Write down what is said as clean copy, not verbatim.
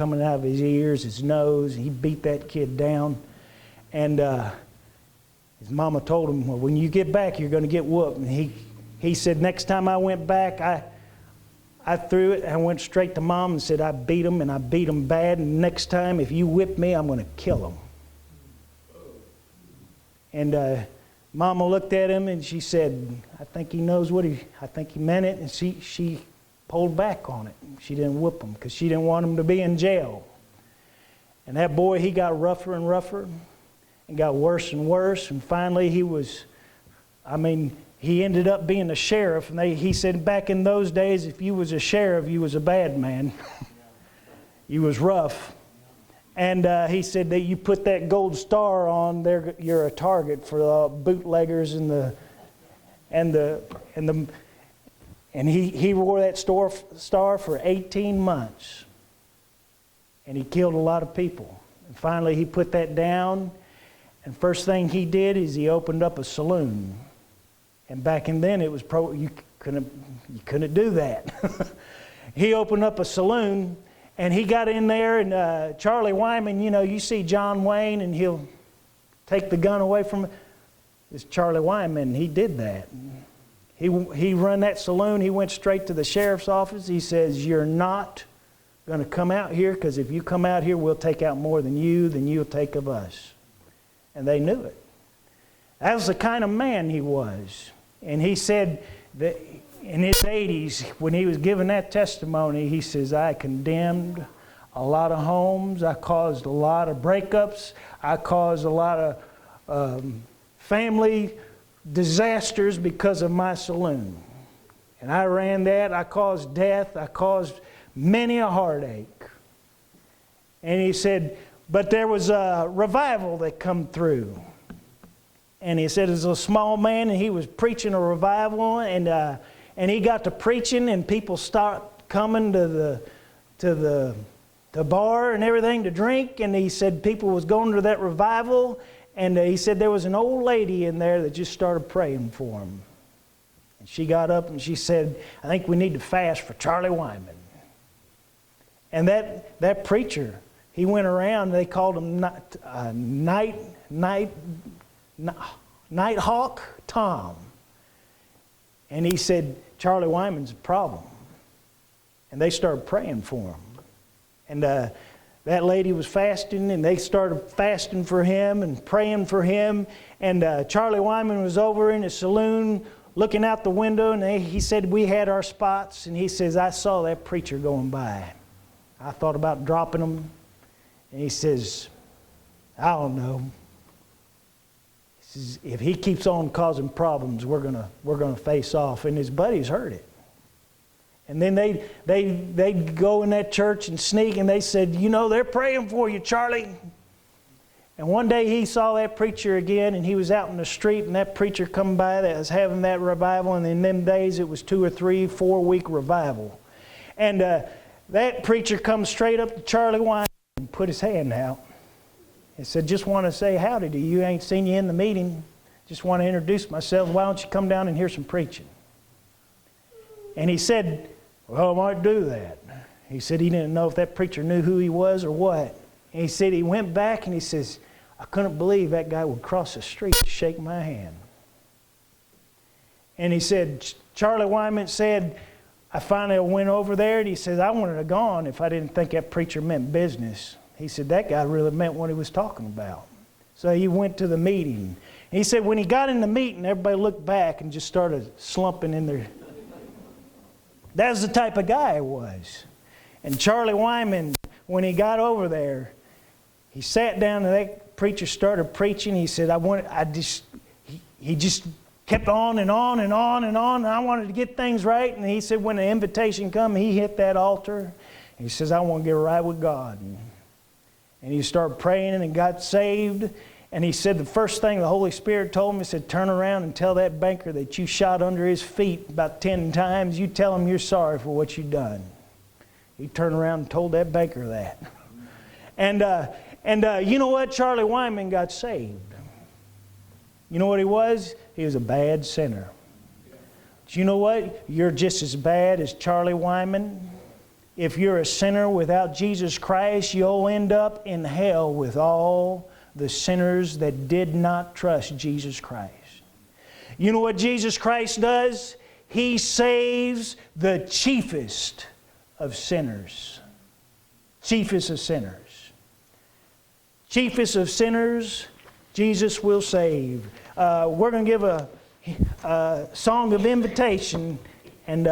coming out of his ears, his nose. He beat that kid down. And his mama told him, well, when you get back, you're going to get whooped. And he said, next time I went back, I threw it. I went straight to Mom and said, I beat him, and I beat him bad. And next time, if you whip me, I'm going to kill him. And Mama looked at him and she said, I think he knows I think he meant it. And she pulled back on it. She didn't whip him because she didn't want him to be in jail. And that boy, he got rougher and rougher and got worse and worse. And finally he ended up being a sheriff. And he said back in those days, if you was a sheriff, you was a bad man. You was rough. And he said that you put that gold star on there, you're a target for the bootleggers and he wore that star for 18 months. And he killed a lot of people. And finally he put that down. And first thing he did is he opened up a saloon. And back in then it was you couldn't do that. He opened up a saloon. And he got in there, and Charlie Wyman, you see John Wayne, and he'll take the gun away from him. It's Charlie Wyman, he did that. He run that saloon. He went straight to the sheriff's office. He says, you're not going to come out here, because if you come out here, we'll take out more than you'll take of us. And they knew it. That was the kind of man he was. And he said that in his 80s, when he was giving that testimony, he says, I condemned a lot of homes. I caused a lot of breakups. I caused a lot of family disasters because of my saloon. And I ran that. I caused death. I caused many a heartache. And he said, but there was a revival that come through. And he said, as a small man, and he was preaching a revival, and he got to preaching, and people stopped coming to the bar and everything to drink. And he said people was going to that revival. And he said there was an old lady in there that just started praying for him. And she got up and she said, I think we need to fast for Charlie Wyman. And that preacher, he went around, they called him Nighthawk Tom. And he said, Charlie Wyman's a problem. And they started praying for him. And that lady was fasting, and they started fasting for him and praying for him. And Charlie Wyman was over in his saloon looking out the window, and he said, we had our spots. And he says, I saw that preacher going by. I thought about dropping him. And he says, I don't know. If he keeps on causing problems, we're gonna face off. And his buddies heard it. And then they'd go in that church and sneak, and they said, they're praying for you, Charlie. And one day he saw that preacher again, and he was out in the street, and that preacher come by that was having that revival. And in them days, it was 2 or 3, 4 week revival. And that preacher comes straight up to Charlie Wyman and put his hand out. He said, just want to say howdy to you. Ain't seen you in the meeting. Just want to introduce myself. Why don't you come down and hear some preaching? And he said, well, I might do that. He said he didn't know if that preacher knew who he was or what. And he said he went back and he says, I couldn't believe that guy would cross the street to shake my hand. And he said, Charlie Wyman said, I finally went over there, and he says, I wouldn't have gone if I didn't think that preacher meant business. He said, that guy really meant what he was talking about. So he went to the meeting. And he said, when he got in the meeting, everybody looked back and just started slumping in their... That's the type of guy he was. And Charlie Wyman, when he got over there, he sat down and that preacher started preaching. He said, he just kept on and on and on and on. And I wanted to get things right. And he said, when the invitation come, he hit that altar. He says, I want to get right with God. And he started praying and got saved. And he said the first thing the Holy Spirit told him, he said, turn around and tell that banker that you shot under his feet about 10 times. You tell him you're sorry for what you've done. He turned around and told that banker that. And you know what? Charlie Wyman got saved. You know what he was? He was a bad sinner. But you know what? You're just as bad as Charlie Wyman. if you're a sinner without Jesus Christ, you'll end up in hell with all the sinners that did not trust Jesus Christ. You know what Jesus Christ does? He saves the chiefest of sinners. Chiefest of sinners. Chiefest of sinners, Jesus will save. We're going to give a song of invitation, and